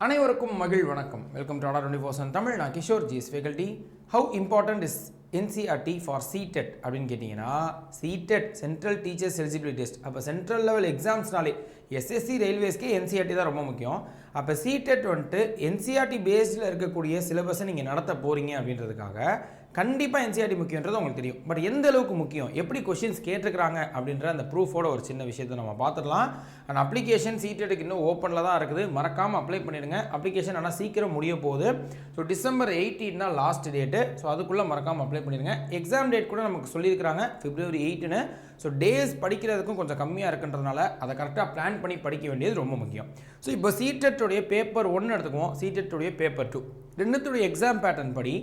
அனைவருக்கும் மகிழ் வணக்கம். Welcome to Tata 24/7 Tamil. நான் Kishore GS faculty. How important is NCERT for CTET அப்படின்னு கேட்டிங்கன்னா, CTET central teachers eligibility test. அப்போ சென்ட்ரல் லெவல் எக்ஸாம்ஸ்னாலே எஸ்எஸ்சி ரயில்வேஸ்க்கே என்சிஆர்டி தான் ரொம்ப முக்கியம். அப்போ சிடெட் வந்துட்டு என்சிஆர்டி பேஸ்டில் இருக்கக்கூடிய சிலபஸை நீங்கள் நடத்த போகிறீங்க அப்படின்றதுக்காக கண்டிப்பாக என்சிஆர்டி முக்கியன்றது உங்களுக்கு தெரியும். பட் எந்த அளவுக்கு முக்கியம், எப்படி கொஷின்ஸ் கேட்டிருக்கிறாங்க அப்படின்ற அந்த ப்ரூஃபோட ஒரு சின்ன விஷயத்தை நம்ம பார்த்துடலாம். அண்ட் அப்ளிகேஷன் சிடெட்டுக்கு இன்னும் ஓப்பனில் தான் இருக்குது. மறக்காமல் அப்ளை பண்ணிடுங்க. அப்ளிகேஷன் ஆனால் சீக்கிரம் முடிய போகுது. ஸோ December 18 தான் லாஸ்ட் டேட்டு. ஸோ அதுக்குள்ளே மறக்காமல் அப்ளை பண்ணிடுங்க. எக்ஸாம் டேட் கூட நமக்கு சொல்லியிருக்கிறாங்க February 8ன்னு. ஸோ டேஸ் படிக்கிறதுக்கும் கொஞ்சம் கம்மியாக இருக்குன்றதுனால அதை கரெக்டாக பிளான் பண்ணி படிக்க வேண்டியது ரொம்ப முக்கியம். ஸோ இப்போ சிடெட்டுடைய பேப்பர் 1 எடுத்துக்குவோம், சிடெட்டுடைய பேப்பர் 2 ரெண்டுத்துடைய எக்ஸாம் பேட்டர்ன் படி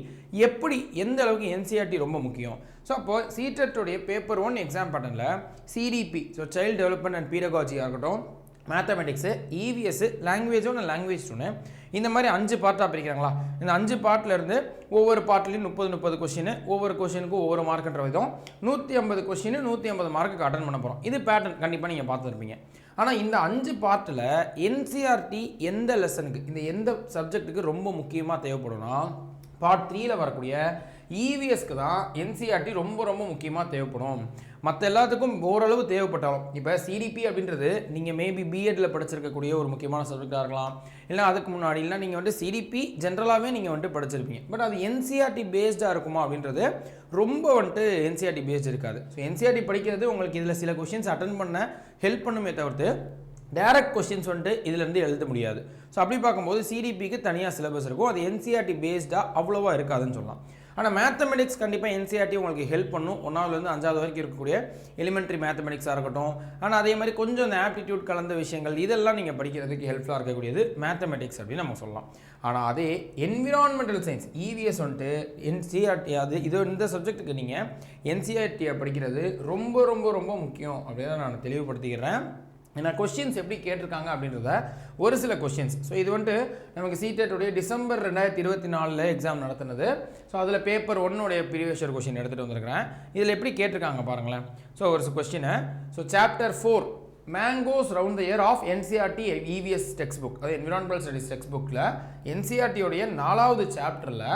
எப்படி எந்த அளவுக்கு என்சிஆர்டி ரொம்ப முக்கியம். ஸோ அப்போ சிடெட்டுடைய பேப்பர் 1 எக்ஸாம் பேட்டர்னில் CDP, so child development and பீடகாலஜியாக இருக்கட்டும், மேத்தமெட்டிக்ஸு, இவிஎஸ், லாங்குவேஜ் 1 லாங்குவேஜ் 2 இந்த மாதிரி 5 பார்ட்டாக பிரிக்கிறாங்களா. இந்த 5 பார்ட்லேருந்து ஒவ்வொரு பார்ட்லேயும் 30 கொஷின், ஒவ்வொரு கொஷினுக்கும் ஒவ்வொரு மார்க்குன்ற விதம் 150 கொஷின் 150 மார்க்குக்கு அட்டன் பண்ண போகிறோம். இது பேட்டர்ன் கண்டிப்பாக நீங்கள் பார்த்துருப்பீங்க. ஆனால் இந்த 5 பார்ட்டில் என்சிஆர்டி எந்த லெசனுக்கு, இந்த எந்த சப்ஜெக்ட்டுக்கு ரொம்ப முக்கியமாக தேவைப்படும்னா, பார்ட் 3ல் வரக்கூடிய இவிஎஸ்க்கு தான் என்சிஆர்டி ரொம்ப ரொம்ப முக்கியமாக தேவைப்படும். மற்ற எல்லாத்துக்கும் ஓரளவு தேவைப்பட்டாலும், இப்போ சிடிபி அப்படின்றது நீங்கள் மேபி பிஎட்டில் படிச்சிருக்கக்கூடிய ஒரு முக்கியமான சப்ஜெக்டாக இருக்கலாம், இல்லை அதுக்கு முன்னாடி இல்லை நீங்கள் வந்துட்டு சிடிபி ஜென்ரலாகவே நீங்கள் வந்துட்டு படிச்சிருப்பீங்க. பட் அது என்சிஆர்டி பேஸ்டாக இருக்குமா அப்படின்றது ரொம்ப வந்துட்டு என்சிஆர்டி பேஸ்ட் இருக்காது. ஸோ என்சிஆர்டி படிக்கிறது உங்களுக்கு இதில் சில கொஷின்ஸ் அட்டன் பண்ண ஹெல்ப் பண்ணுமே தவிர்த்து டைரக்ட் கொஸ்டின்ஸ் வந்துட்டு இதுலேருந்து எழுத முடியாது. ஸோ அப்படி பார்க்கும்போது சிடிபிக்கு தனியாக சிலபஸ் இருக்கும். அது என்சிஆர்டி பேஸ்டாக அவ்வளோவா இருக்காதுன்னு சொல்லலாம். ஆனால் மேத்தமெட்டிக்ஸ் கண்டிப்பாக என்சிஆர்டி உங்களுக்கு ஹெல்ப் பண்ணும். 1ஆவதுலேருந்து 5ஆவது வரைக்கும் இருக்கக்கூடிய எலிமெண்ட்ரி மேத்தமெட்டிக்ஸாக இருக்கட்டும். ஆனால் அதே மாதிரி கொஞ்சம் இந்த ஆப்டிடியூட் கலந்த விஷயங்கள் இதெல்லாம் நீங்கள் படிக்கிறதுக்கு ஹெல்ப்ஃபுல்லாக இருக்கக்கூடியது மேத்தமெட்டிக்ஸ் அப்படின்னு நம்ம சொல்லலாம். ஆனால் அதே என்விரான்மெண்டல் சயின்ஸ் இவிஎஸ் வந்துட்டு என்சிஆர்டி, அது இது இந்த சப்ஜெக்ட்டுக்கு நீங்கள் என்சிஆர்டியை படிக்கிறது ரொம்ப ரொம்ப ரொம்ப முக்கியம் அப்படின்னு நான் தெளிவுபடுத்திக்கிறேன். ஏன்னா கொஸ்டின்ஸ் எப்படி கேட்டிருக்காங்க அப்படின்றத ஒரு சில கொஸ்டின்ஸ். ஸோ இது வந்துட்டு நமக்கு சிடெட்டுடைய December 2024 எக்ஸாம் நடத்துனது. ஸோ அதில் பேப்பர் 1 ப்ரீவியஸ் இயர் கொஸ்டின் எடுத்துகிட்டு வந்திருக்கிறேன். இதில் எப்படி கேட்டிருக்காங்க பாருங்களேன். ஸோ ஒரு கொஸ்டினை, so chapter 4 mangoes round the year of NCERT EVS text book, அது என்விரான்மெண்டல் ஸ்டடீஸ் டெக்ஸ்ட் புக்கில் என்சிஆர்டியோடைய 4வது சாப்டரில்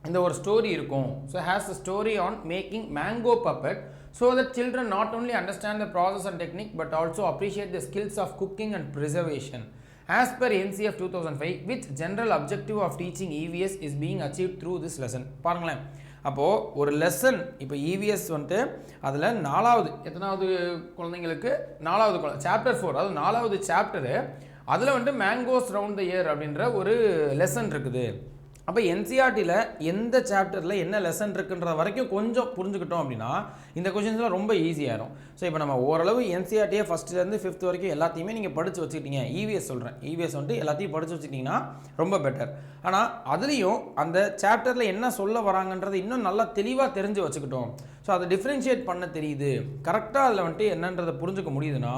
இந்த ஒரு ஸ்டோரி இருக்கும். So has a story on making mango papad so that children not only understand the process and technique but also appreciate the skills of cooking and preservation as per NCF 2005, which general objective of teaching EVS is being achieved through this lesson. பாருங்களேன், அப்போது ஒரு lesson இப்போ EVS வந்துட்டு அதில் 4வது எத்தனாவது குழந்தைங்களுக்கு 4வது சாப்டர் 4, அதாவது 4வது சாப்டரு, அதில் வந்துட்டு மேங்கோஸ் ரவுண்ட் த இயர் அப்படின்ற ஒரு லெசன் இருக்குது. அப்போ என்சிஆர்டியில் எந்த சாப்டரில் என்ன லெசன் இருக்குன்ற வரைக்கும் கொஞ்சம் புரிஞ்சுக்கிட்டோம் அப்படின்னா இந்த கொஷின்ஸ்லாம் ரொம்ப ஈஸியாகிடும். ஸோ இப்போ நம்ம ஓரளவு என்சிஆர்டியை ஃபஸ்ட்லேருந்து 5th வரைக்கும் எல்லாத்தையுமே நீங்கள் படித்து வச்சுக்கிட்டீங்க. இவிஎஸ் சொல்கிறேன், இவிஎஸ் வந்துட்டு எல்லாத்தையும் படித்து வச்சுக்கிட்டிங்கன்னா ரொம்ப பெட்டர். ஆனால் அதுலேயும் அந்த சாப்டரில் என்ன சொல்ல வராங்கன்றது இன்னும் நல்லா தெளிவாக தெரிஞ்சு வச்சுக்கிட்டோம். ஸோ அதை டிஃப்ரென்ஷியேட் பண்ண தெரியுது, கரெக்டாக அதில் வந்துட்டு என்னன்றதை புரிஞ்சுக்க முடியுதுன்னா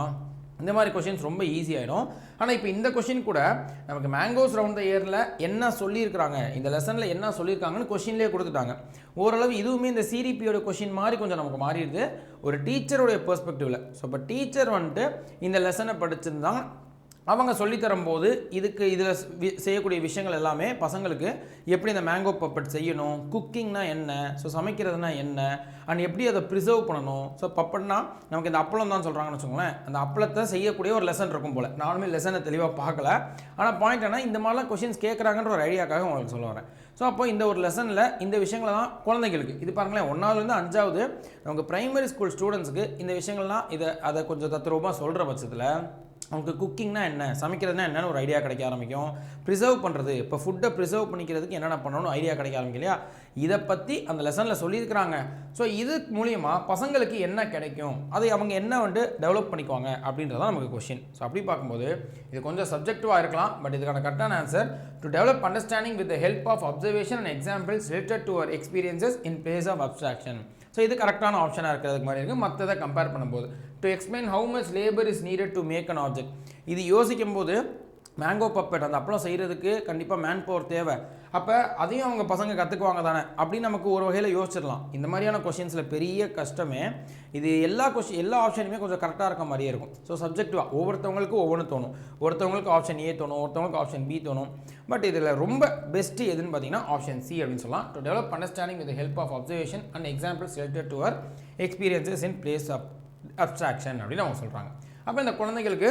இந்த மாதிரி கொஷின்ஸ் ரொம்ப ஈஸியாகிடும். ஆனால் இப்போ இந்த கொஷின் கூட நமக்கு மேங்கோஸ் ரவுண்ட் த இயரில் என்ன சொல்லியிருக்கிறாங்க, இந்த லெசனில் என்ன சொல்லியிருக்காங்கன்னு கொஷின்லேயே கொடுத்துட்டாங்க. ஓரளவு இதுவுமே இந்த சிடிபியோட கொஷின் மாதிரி கொஞ்சம் நமக்கு மாறிடுது ஒரு டீச்சருடைய பெர்ஸ்பெக்டிவில். ஸோ இப்போ டீச்சர் வந்துட்டு இந்த லெசனை படிச்சிருந்தாங்க, அவங்க சொல்லித்தரும்போது இதுக்கு இதில் செய்யக்கூடிய விஷயங்கள் எல்லாமே பசங்களுக்கு எப்படி இந்த மேங்கோ பப்பட் செய்யணும், குக்கிங்னா என்ன, ஸோ சமைக்கிறதுனா என்ன, அண்ட் எப்படி அதை ப்ரிசர்வ் பண்ணணும். ஸோ பப்பட்னா நமக்கு இந்த அப்பளம் தான் சொல்கிறாங்கன்னு வச்சுக்கோங்களேன், அந்த அப்பளத்தை செய்யக்கூடிய ஒரு லெசன் இருக்கும் போல். நானுமே லெசனை தெளிவாக பார்க்கல, ஆனால் பாயிண்ட் என்ன, இந்த மாதிரிலாம் கொஷின்ஸ் கேட்குறாங்கன்ற ஒரு ஐடியாக்காக உங்களுக்கு சொல்ல வரேன். ஸோ அப்போ இந்த ஒரு லெசனில் இந்த விஷயங்களை தான் குழந்தைங்களுக்கு, இது பாருங்களேன் 1ஆவதுலேருந்து 5ஆவது நமக்கு ப்ரைமரி ஸ்கூல் ஸ்டூடெண்ட்ஸுக்கு இந்த விஷயங்கள்லாம் அதை கொஞ்சம் தத்ரூபமாக சொல்கிற பட்சத்தில் அவங்களுக்கு குக்கிங்னா என்ன, சமைக்கிறதுனா என்னென்னு ஒரு ஐடியா கிடைக்க ஆரம்பிக்கும். ப்ரிசர்வ் பண்ணுறது, இப்போ ஃபுட்டை ப்ரிசர்வ் பண்ணிக்கிறதுக்கு என்னென்ன பண்ணணும்னு ஐடியா கிடைக்க ஆரம்பிக்கும் இல்லையா. இதை பற்றி அந்த லெசனில் சொல்லியிருக்கிறாங்க. ஸோ இது மூலியமாக பசங்களுக்கு என்ன கிடைக்கும், அதை அவங்க என்ன வந்துட்டு டெவலப் பண்ணிக்குவாங்க அப்படின்றதான் நமக்கு கொஷின். ஸோ அப்படி பார்க்கும்போது இது கொஞ்சம் சப்ஜெக்டிவாக இருக்கலாம், பட் இதுக்கான கரெக்டான answer to develop understanding with the help of observation and examples related to our experiences in place of abstraction. So இது கரெக்டான ஆப்ஷனாக இருக்கிறதுக்கு மாதிரி இருக்குது மற்றதை கம்பேர் பண்ணும்போது. To explain how much labour is needed to make an object, இது யோசிக்கும் போது மேங்கோ பப்பெட் அந்த அப்பளம் செய்கிறதுக்கு கண்டிப்பாக மேன் பவர் தேவை. அப்போ அதையும் அவங்க பசங்க கற்றுக்குவாங்க தானே அப்படின்னு நமக்கு ஒரு வகையில் யோசிச்சிடலாம். இந்த மாதிரியான கொஷின்ஸில் பெரிய கஷ்டமே இது. எல்லா ஆப்ஷனுமே கொஞ்சம் கரெக்டாக இருக்க மாதிரியே இருக்கும். ஸோ சப்ஜெக்டிவாக ஒவ்வொருத்தவங்களுக்கு ஒவ்வொன்று தோணும். ஒருத்தவங்களுக்கு ஆப்ஷன் ஏ தோணும், ஒருத்தவங்களுக்கு ஆப்ஷன் பி தோணும். பட் இதில் ரொம்ப பெஸ்ட்டு எதுன்னு பார்த்தீங்கன்னா ஆப்ஷன் சி அப்படின்னு சொல்லலாம். To develop understanding with help of observation and examples related to our experiences in place of abstraction அப்படின்னு அவங்க சொல்கிறாங்க. அப்போ இந்த குழந்தைகளுக்கு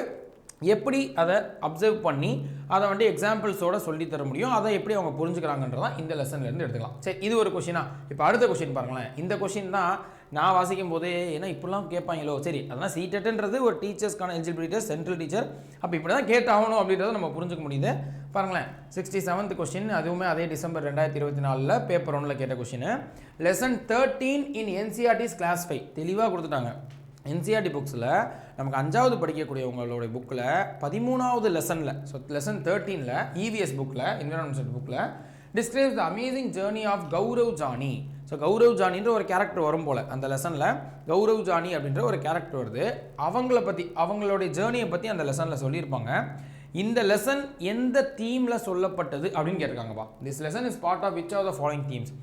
எப்படி அதை அப்சர்வ் பண்ணி அதை வந்து எக்ஸாம்பிள்ஸோட சொல்லி தர முடியும், அதை எப்படி அவங்க புரிஞ்சுக்கிறாங்கன்றதான் இந்த லெசன்லேருந்து எடுத்துக்கலாம். சரி, இது ஒரு கொஷினா. இப்போ அடுத்த கொஷின் பாருங்களேன். இந்த கொஷின் தான் நான் வாசிக்கும் போதே ஏன்னா இப்படிலாம் கேட்பாங்களோ. சரி, அதனால் சீட்டெட்ன்றது ஒரு டீச்சர்ஸ்க்கான எலிஜிபிலிட்டி டெஸ்ட், சென்ட்ரல் டீச்சர். அப்போ இப்படி தான் கேட்டாகணும் அப்படின்றத நம்ம புரிஞ்சுக்க முடியுது. பாருங்களேன், 67th கொஷின், அதுவுமே அதே டிசம்பர் 2024 பேப்பர் 1ல் கேட்ட கொஷின். லெசன் 13 இன் என்சிஆர்டிஸ் கிளாஸ் 5 தெளிவாக கொடுத்துட்டாங்க. என்சிஆர்டி புக்ஸில் நமக்கு 5வது படிக்கக்கூடியவங்களோட புக்கில் 13வது லெசனில், ஸோ லெசன் 13ல் இவிஎஸ் புக்கில், என்விரான்மெண்ட் புக்கில் describes the amazing journey of Gaurav Jani. So Gaurav ஜானின்ற ஒரு கேரக்டர் வரும் போல் அந்த லெசனில். கௌரவ் ஜானி அப்படின்ற ஒரு கேரக்டர் வருது. அவங்கள பற்றி, அவங்களுடைய ஜேர்னியை பற்றி அந்த லெசனில் சொல்லியிருப்பாங்க. இந்த லெசன் எந்த தீமில் சொல்லப்பட்டது அப்படின்னு கேட்டிருக்காங்கப்பா. This lesson is part of which of the following themes.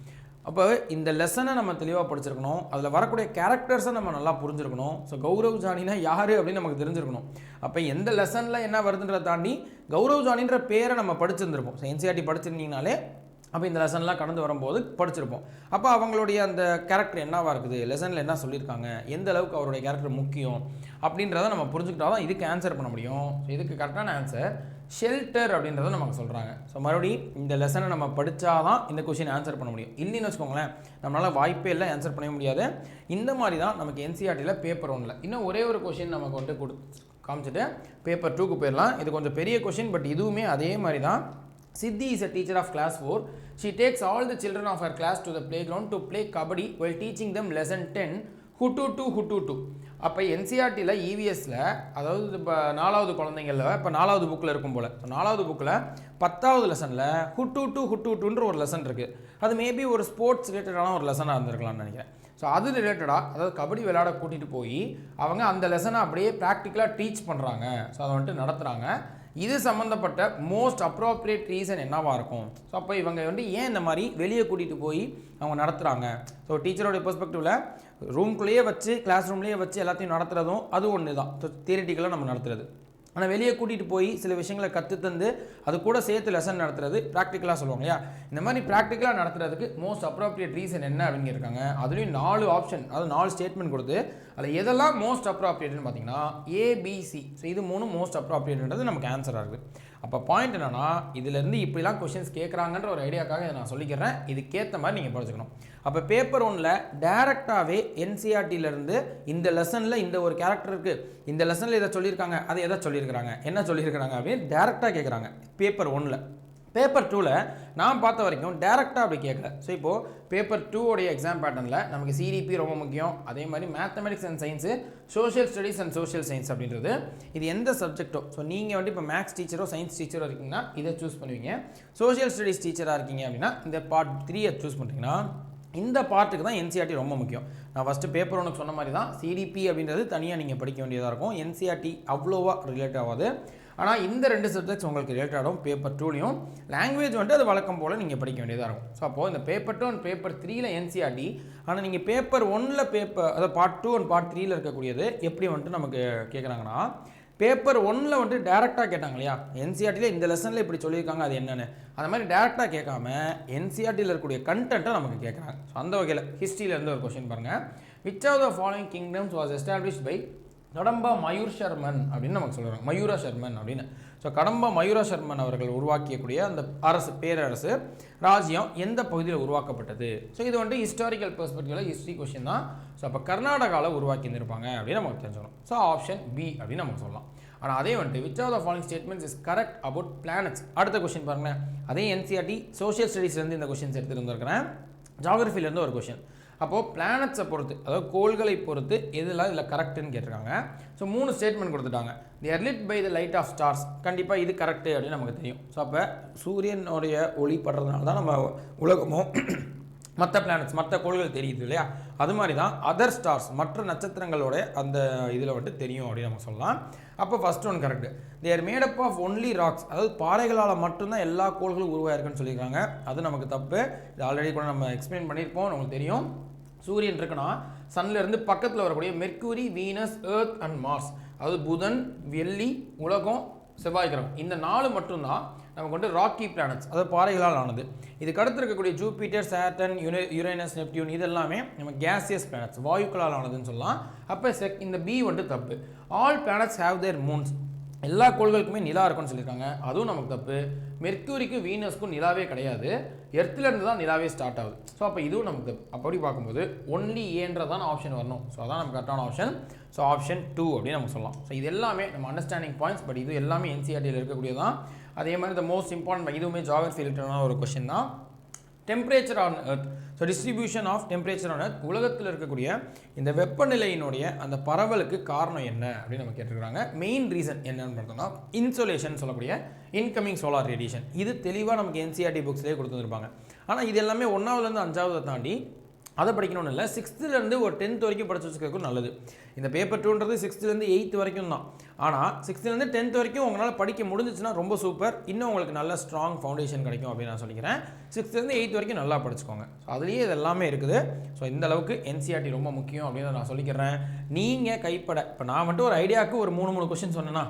அப்போ இந்த லெசனை நம்ம தெளிவாக படிச்சிருக்கணும். அதில் வரக்கூடிய கேரக்டர்ஸை நம்ம நல்லா புரிஞ்சிருக்கணும். ஸோ கௌரவ் ஜானினா யார் அப்படின்னு நமக்கு தெரிஞ்சிருக்கணும். அப்போ எந்த லெசனில் என்ன வருதுன்றதை தாண்டி கௌரவ் ஜானின்ற பேரை நம்ம படிச்சிருந்துருப்போம். ஸோ என்சிஆர்டி படிச்சிருந்தீங்கனாலே அப்போ இந்த லெசன்லாம் கடந்து வரும்போது படிச்சிருப்போம். அப்போ அவங்களுடைய அந்த கேரக்டர் என்னவாக இருக்குது, லெசனில் என்ன சொல்லியிருக்காங்க, எந்த அளவுக்கு அவருடைய கேரக்டர் முக்கியம் அப்படின்றத நம்ம புரிஞ்சுக்கிட்டா தான் இதுக்கு ஆன்சர் பண்ண முடியும். ஸோ இதுக்கு கரெக்டான ஆன்சர் ஷெல்டர் அப்படின்றத நமக்கு சொல்கிறாங்க. ஸோ மறுபடியும் இந்த லெசனை நம்ம படித்தா தான் இந்த கொஷின் ஆன்சர் பண்ண முடியும். இல்லைன்னு வச்சுக்கோங்களேன், நம்மளால் வாய்ப்பே இல்லை, ஆன்சர் பண்ண முடியாது. இந்த மாதிரி தான் நமக்கு என்சிஆர்டியில் பேப்பர் 1ல் இன்னும் ஒரே ஒரு கொஷின் நமக்கு வந்துட்டு காமிச்சிட்டு பேப்பர் 2க்கு போயிடலாம். இது கொஞ்சம் பெரிய கொஷின், பட் இதுவுமே அதே மாதிரி தான். Siddhi is a teacher of class 4. She takes all the children of her class to the playground to play kabaddi while teaching them lesson 10 Hututu Hututu. அப்போ என்சிஆர்டியில் இவிஎஸில், அதாவது இப்போ 4வது குழந்தைங்களில், இப்போ 4வது புக்கில் இருக்கும் போல், 4வது புக்கில் 10வது லெசனில் ஹுட்டுட்டு ஹுட்டுட்டுன்ற ஒரு லெசன் இருக்குது. அது மேபி ஒரு ஸ்போர்ட்ஸ் ரிலேட்டடான ஒரு லெசனாக இருந்திருக்கலாம்னு நினைக்கிறேன். ஸோ அது ரிலேட்டடாக, அதாவது கபடி விளையாட கூட்டிகிட்டு போய் அவங்க அந்த லெசனை அப்படியே ப்ராக்டிக்கலாக டீச் பண்ணுறாங்க. ஸோ அதை வந்துட்டு நடத்துகிறாங்க. இது சம்மந்தப்பட்ட மோஸ்ட் அப்ரோப்ரியேட் ரீசன் என்னவாக இருக்கும்? ஸோ அப்போ இவங்க வந்து ஏன் இந்த மாதிரி வெளியே கூட்டிகிட்டு போய் அவங்க நடத்துகிறாங்க? ஸோ டீச்சரோடைய பெர்ஸ்பெக்டிவில் ரூம்குள்ளேயே வச்சு, கிளாஸ் ரூம்லேயே வச்சு எல்லாத்தையும் நடத்துகிறதும் அது ஒன்று தான். ஸோ தியரிட்டிக்கலாக நம்ம நடத்துறது. ஆனால் வெளியே கூட்டிகிட்டு போய் சில விஷயங்களை கற்றுத்தந்து அது கூட சேர்த்து லெசன் நடத்துறது ப்ராக்டிக்கலாக சொல்லுவாங்க இல்லையா? இந்த மாதிரி ப்ராக்டிக்கலாக நடத்துறதுக்கு மோஸ்ட் அப்ரோப்ரியேட் ரீசன் என்ன அப்படின்னு இருக்காங்க. அதுலேயும் 4 ஆப்ஷன், அதாவது 4 ஸ்டேட்மெண்ட் கொடுத்து அதில் எதெல்லாம் மோஸ்ட் அப்ரோப்ரியேட்னு பார்த்தீங்கன்னா ஏபிசி. ஸோ இது 3 மோஸ்ட் அப்ரோப்ரியேட்ன்றது நமக்கு ஆன்சராக இருக்குது. அப்போ பாயிண்ட் என்னன்னா, இதுலேருந்து இப்படிலாம் கொஷின்ஸ் கேட்குறாங்கன்ற ஒரு ஐடியாக்காக இதை நான் சொல்லிக்கிறேன். இதுக்கேற்ற மாதிரி நீங்கள் படிச்சுக்கணும். அப்போ பேப்பர் 1ல் டேரெக்டாகவே என்சிஆர்டியிலேருந்து இந்த லெசனில் இந்த ஒரு கேரக்டர் இருக்குது, இந்த லெசனில் இதை சொல்லியிருக்காங்க, அதை எதை சொல்லியிருக்கிறாங்க, என்ன சொல்லியிருக்கிறாங்க அப்படின்னு டேரெக்டாக கேட்குறாங்க பேப்பர் 1ல். பேப்பர் 2ல் நான் பார்த்த வரைக்கும் டேரெக்டாக அப்படி கேட்கல. ஸோ இப்போது பேப்பர் 2 எக்ஸாம் பேட்டர்னில் நமக்கு சிடிபி ரொம்ப முக்கியம். அதே மாதிரி mathematics and science, social studies and social science அப்படின்றது இது எந்த சப்ஜெக்டோ. ஸோ நீங்கள் வந்து இப்போ மேக்ஸ் டீச்சரோ சயின்ஸ் டீச்சரோ இருக்கீங்கன்னா இதை சூஸ் பண்ணுவீங்க. சோஷியல் ஸ்டடீஸ் டீச்சராக இருக்கீங்க அப்படின்னா இந்த பார்ட் 3 சூஸ் பண்ணுறீங்கன்னா இந்த பார்ட்டுக்கு தான் என்சிஆர்டி ரொம்ப முக்கியம். நான் ஃபஸ்ட்டு பேப்பர் 1க்கு சொன்ன மாதிரி தான் சிடிபி அப்படின்றது தனியாக நீங்கள் படிக்க வேண்டியதாக இருக்கும். என்சிஆர்டி அவ்வளோவா ரிலேட் ஆகாது. ஆனால் இந்த 2 சப்ஜெக்ட்ஸ் உங்களுக்கு ரிலேட் ஆகும். பேப்பர் 2லையும் லாங்குவேஜ் வந்துட்டு அது வழக்கம் போல் நீங்கள் படிக்க வேண்டியதாக இருக்கும். ஸோ அப்போது இந்த பேப்பர் 2 அண்ட் பேப்பர் 3ல் என்சிஆர்டி, ஆனால் நீங்கள் பேப்பர் 1ல் அதாவது பார்ட் 2 அண்ட் பார்ட் 3ல் இருக்கக்கூடியது எப்படி வந்துட்டு நமக்கு கேட்குறாங்கன்னா, பேப்பர் 1ல் வந்துட்டு டேரெக்டாக கேட்டாங்க இல்லையா, என்சிஆர்டியில் இந்த லெசனில் இப்படி சொல்லியிருக்காங்க அது என்னென்னு, அந்த மாதிரி டேரெக்டாக கேட்காம என்சிஆர்டியில் இருக்கக்கூடிய கண்டென்ட்டை நமக்கு கேட்குறாங்க. ஸோ அந்த வகையில் ஹிஸ்ட்ரியிலேருந்து ஒரு கொஸ்டின் பாருங்கள். Which of the following kingdoms was established by Kadamba Mayur sermon அப்படின்னு நமக்கு சொல்கிறாங்க. மயூரா சர்மன் அப்படின்னு. ஸோ கடம்பா மயூரா சர்மன் அவர்கள் உருவாக்கியக்கூடிய அந்த அரசு, பேரரசு ராஜ்யம் எந்த பகுதியில் உருவாக்கப்பட்டது? ஸோ இது வந்துட்டு ஹிஸ்டாரிக்கல் பெர்ஸ்பெக்டிவில் ஹிஸ்ட்ரி கொஸ்டின் தான். ஸோ அப்போ கர்நாடகாவில் உருவாக்கியிருப்பாங்க அப்படின்னு நமக்கு தெரிஞ்சுக்கணும். ஸோ ஆப்ஷன் பி அப்படின்னு நமக்கு சொல்லலாம். ஆனால் அதே வந்துட்டு which of the following statements is correct about planets? அடுத்த கொஸ்டின் பாருங்கள். அதே என்சிஆர்டி சோஷியல் ஸ்டடீஸ்லேருந்து இந்த கொஸ்டின்ஸ் எடுத்துகிட்டு வந்துருக்கிறேன். ஜாகிரஃபிலேருந்து ஒரு கொஸ்டின். அப்போது பிளானட்ஸை பொறுத்து, அதாவது கோள்களை பொறுத்து எதெல்லாம் இதில் கரெக்டுன்னு கேட்டிருக்காங்க. ஸோ 3 ஸ்டேட்மெண்ட் கொடுத்துட்டாங்க. They are lit by the light of stars, கண்டிப்பாக இது கரெக்டு அப்படின்னு நமக்கு தெரியும். ஸோ அப்போ சூரியனுடைய ஒளி படுறதுனால தான் நம்ம உலகமும் மற்ற பிளானட்ஸ் மற்ற கோள்கள் தெரியுது இல்லையா, அது மாதிரி தான் அதர் ஸ்டார்ஸ் மற்ற நட்சத்திரங்களோட அந்த இதில் வந்துட்டு தெரியும் அப்படின்னு நம்ம சொல்லலாம். அப்போ first one correct. They are made up of only rocks, அதாவது பாறைகளால் மட்டும்தான் எல்லா கோள்களும் உருவாயிருக்குன்னு சொல்லியிருக்காங்க. அது நமக்கு தப்பு. இது ஆல்ரெடி கூட நம்ம எக்ஸ்பிளைன் பண்ணியிருப்போம், உங்களுக்கு தெரியும். சூரியன் இருக்குன்னா சன்லேருந்து பக்கத்தில் வரக்கூடிய Mercury, Venus, Earth and Mars, அதாவது புதன், வெள்ளி, உலகம், செவ்வாய் கிரகம், இந்த 4 மட்டும்தான் நமக்கு வந்து ராக்கி பிளானட்ஸ், அதாவது பாறைகளால் ஆனது. இதுக்கு அடுத்து இருக்கக்கூடிய ஜூபிட்டர், சாட்டர்ன், யுரேனஸ், நெப்டியூன் இது எல்லாமே நம்ம கேசியஸ் பிளானட்ஸ், வாயுக்களால் ஆனதுன்னு சொல்லலாம். அப்போ இந்த பி வந்துட்டு தப்பு. All planets have their moons, எல்லா கோள்களுக்குமே நிலா இருக்குன்னு சொல்லியிருக்காங்க. அதுவும் நமக்கு தப்பு. மெர்க்குரிக்கும் வீனஸ்க்கும் நிலாவே கிடையாது, எர்த்துலேருந்து தான் நிலாவே ஸ்டார்ட் ஆகுது. ஸோ அப்போ இதுவும் நமக்கு தப்பு. அப்படி பார்க்கும்போது ஒன்லி ஏன்றதான் ஆப்ஷன் வரணும். ஸோ அதான் நமக்கு கரெக்டான ஆப்ஷன். ஸோ ஆப்ஷன் 2 அப்படின்னு நம்ம சொல்லலாம். ஸோ இது எல்லாமே நம்ம அண்டர்ஸ்டாண்டிங் பாயிண்ட்ஸ். பட் இது எல்லாமே என்சிஆர்டியில் இருக்கக்கூடியதான். அதே மாதிரி த மோஸ்ட் இம்பார்ட்டன்ட் இதுவுமே ஜியோகிராஃபி ரிலேட்டடான ஒரு கொஸ்டின் தான். Temperature on earth, so distribution of temperature on earth, உலகத்தில் இருக்கக்கூடிய இந்த வெப்பநிலையினுடைய அந்த பரவலுக்கு காரணம் என்ன அப்படின்னு நம்ம கேட்டிருக்காங்க. மெயின் ரீசன் என்னன்னு பார்த்தோம்னா இன்சோலேஷன் சொல்லக்கூடிய இன்கமிங் சோலார் ரேடியேஷன். இது தெளிவாக நமக்கு என்சிஆர்டி புக்ஸ்லேயே கொடுத்துருப்பாங்க. ஆனால் இது எல்லாமே 1ஆவதுலேருந்து 5ஆவதை தாண்டி அதை படிக்கணும்னு இல்லை, 6th ஒரு 10th வரைக்கும் படிச்சு வச்சுக்கிறதுக்கும் நல்லது. இந்த பேப்பர் 2ன்றது 6th 8th வரைக்கும் தான். ஆனால் 6th 10th வரைக்கும் உங்களால் படிக்க முடிஞ்சிச்சுன்னா ரொம்ப சூப்பர். இன்னும் உங்களுக்கு நல்ல ஸ்ட்ராங் ஃபவுண்டேஷன் கிடைக்கும் அப்படின்னு நான் சொல்லிக்கிறேன். 6th 8th வரைக்கும் நல்லா படிச்சுக்கோங்க. ஸோ அதுலேயே இது எல்லாமே இருக்குது. ஸோ இந்த அளவுக்கு என்சிஆர்டி ரொம்ப முக்கியம் அப்படின்னு நான் சொல்லிக்கிறேன். நீங்கள் கைப்பட இப்போ நான் வந்துட்டு ஒரு ஐடியாவுக்கு ஒரு 3 கொஸ்டின் சொன்னேன்னா,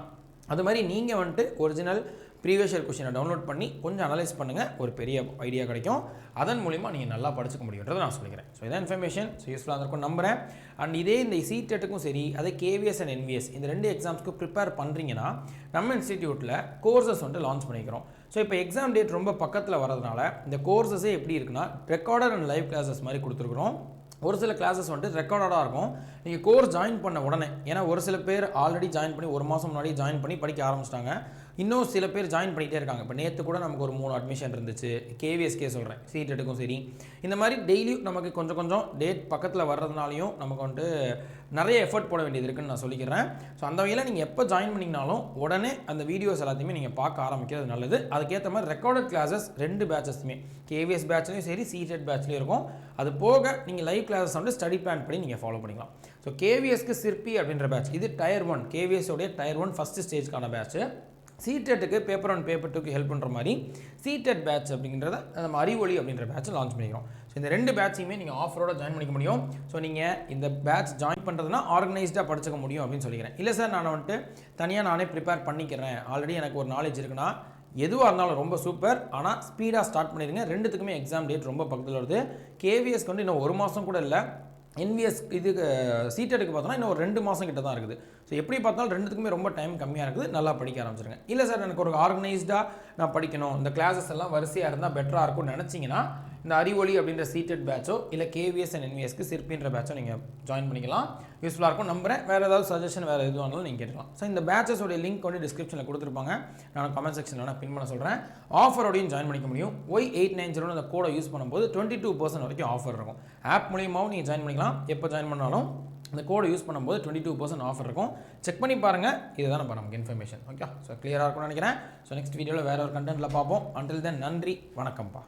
அது மாதிரி நீங்கள் வந்துட்டு ஒரிஜினல் ப்ரீவியஸ் இயர் கொஸ்டினை டவுன்லோட் பண்ணி கொஞ்சம் அனலைஸ் பண்ணுங்கள், ஒரு பெரிய ஐடியா கிடைக்கும். அதன் மூலிமா நீங்கள் நல்லா படிச்சுக்க முடியுன்றதை நான் சொல்லிக்கிறேன். ஸோ இதான் இன்ஃபர்மேஷன். ஸோ யூஸ்ஃபுல்லாக இருக்கும் நம்புகிறேன். அண்ட் இதே இந்த சிடெட்டுக்கும் சரி, அதே கேவிஎஸ் அண்ட் என்விஎஸ் இந்த 2 எக்ஸாம்ஸ்க்கு ப்ரிப்பேர் பண்ணுறீங்கன்னா நம்ம இன்ஸ்டிடியூட்டில் கோர்சஸ் வந்துட்டு லான்ச் பண்ணிக்கிறோம். ஸோ இப்போ எக்ஸாம் டேட் ரொம்ப பக்கத்தில் வரதுனால இந்த கோர்சஸே எப்படி இருக்குன்னா ரெக்கார்டட் அண்ட் லைவ் கிளாஸஸ் மாதிரி கொடுத்துருக்குறோம். ஒரு சில கிளாஸஸ் வந்துட்டு ரெக்கார்டடாக இருக்கும். நீங்கள் கோர்ஸ் ஜாயின் பண்ண உடனே, ஏன்னா ஒரு சில பேர் ஆல்ரெடி ஜாயின் பண்ணி 1 மாதம் முன்னாடி ஜாயின் பண்ணி படிக்க ஆரம்பிச்சிட்டாங்க. இன்னும் சில பேர் ஜாயின் பண்ணிகிட்டே இருக்காங்க. இப்போ நேற்று கூட நமக்கு ஒரு 3 அட்மிஷன் இருந்துச்சு. கேவிஎஸ்கே சொல்கிறேன், சிடெட்டுக்கும் சரி. இந்த மாதிரி டெய்லியும் நமக்கு கொஞ்சம் கொஞ்சம் டேட் பக்கத்தில் வர்றதுனாலையும் நமக்கு வந்துட்டு நிறைய எஃபர்ட் போட வேண்டியது இருக்குன்னு நான் சொல்லிக்கிறேன். ஸோ அந்த வகையில் நீங்கள் எப்போ ஜாயின் பண்ணிங்கனாலும் உடனே அந்த வீடியோஸ் எல்லாத்தையுமே நீங்கள் பார்க்க ஆரம்பிக்கிறது நல்லது. அதுக்கேற்ற மாதிரி ரெக்கார்டட் கிளாஸஸ் 2 பேட்சஸ்மே, கேவிஎஸ் பேட்ச்லேயும் சரி, சிடெட் பேட்ச்லேயும் இருக்கும். அது போக நீங்கள் லைவ் கிளாஸஸ் வந்து ஸ்டடி பிளான் பண்ணி நீங்கள் ஃபாலோ பண்ணிக்கலாம். ஸோ கேவிஎஸ்க்கு சிற்பி அப்படின்ற பேட்ச், இது Tier 1 கேவிஎஸோடைய Tier 1 ஃபஸ்ட்டு ஸ்டேஜ்க்கான பேட்ச்சு. சிடெட்டுக்கு பேப்பர் 1 பேப்பர் 2க்கு ஹெல்ப் பண்ணுற மாதிரி சிடெட் பேட்ச் அப்படின்றத நம்ம அறிவொளி அப்படின்ற பேட்ச் லான்ச் பண்ணிக்கிறோம். ஸோ இந்த 2 பேட்சையுமே நீங்கள் ஆஃபரோட ஜாயின் பண்ணிக்க முடியும். ஸோ நீங்கள் இந்த பேட்ச் ஜாயின் பண்ணுறதுனா ஆர்கனைஸ்டாக படிச்சுக்க முடியும் அப்படின்னு சொல்லிக்கிறேன். இல்லை சார் நான் வந்துட்டு தனியாக நானே ப்ரிப்பேர் பண்ணிக்கிறேன், ஆல்ரெடி எனக்கு ஒரு நாலேஜ் இருக்குன்னா, எதுவாக இருந்தாலும் ரொம்ப சூப்பர். ஆனால் ஸ்பீடாக ஸ்டார்ட் பண்ணிடுங்க. 2த்துக்குமே எக்ஸாம் டேட் ரொம்ப பக்கத்தில் வருது. கேவிஎஸ்க்கு வந்து இன்னும் 1 மாதம் கூட இல்லை. என்விஎஸ் இதுக்கு சிடெட்டுக்கு பார்த்தோன்னா இன்னும் ஒரு 2 மாதம் கிட்ட தான் இருக்குது. ஸோ எப்படி பார்த்தாலும் 2த்துக்குமே ரொம்ப டைம் கம்மியாக இருக்குது. நல்லா படிக்க ஆரம்பிச்சிருங்க. இல்லை சார் எனக்கு ஒரு ஆர்கனைஸ்டாக நான் படிக்கணும், இந்த கிளாஸஸ் எல்லாம் வரிசையாக இருந்தால் பெட்டராக இருக்கும்னு நினச்சிங்கன்னா இந்த அறிவொளி அப்படின்ற சிடெட் பேட்சோ இல்லை கேவிஎஸ் அண்ட் என்விஎஸ்க்கு சிற்பின்ற பேட்சோ நீங்கள் ஜாயின் பண்ணிக்கலாம். யூஸ்ஃபுல்லாக இருக்கும் நம்புறேன். வேறு ஏதாவது சஜஷன் வேறு எதுவும் இருந்தாலும் நீங்கள் கேட்கலாம். ஸோ இந்த பேட்சஸோடைய லிங்க் வந்து டிஸ்கிரிப்ஷனில் கொடுத்துருப்பாங்க. நான் கமெண்ட் செக்ஷனில் நான் பின் பண்ண சொல்கிறேன். ஆஃபரோடையும் ஜாயின் பண்ணிக்க முடியும். Y890 அந்த கோடை யூஸ் பண்ணும்போது 22% வரைக்கும் ஆஃபர் இருக்கும். ஆப் மூலியமாகவும் நீங்கள் ஜாயின் பண்ணிக்கலாம். எப்போ ஜாயின் பண்ணாலும் இந்த கோடை யூஸ் பண்ணும்போது 22% ஆஃபர் இருக்கும். செக் பண்ணி பாருங்கள். இதுதான் நம்ம நமக்கு இன்ஃபர்மேஷன். ஓகே, ஸோ கிளியராக இருக்கும்னு நினைக்கிறேன். ஸோ நெக்ஸ்ட் வீடியோவில் வேறு ஒரு கண்டென்ட்டில் பார்ப்போம். அன்டில் தென் நன்றி, வணக்கம்ப்பா.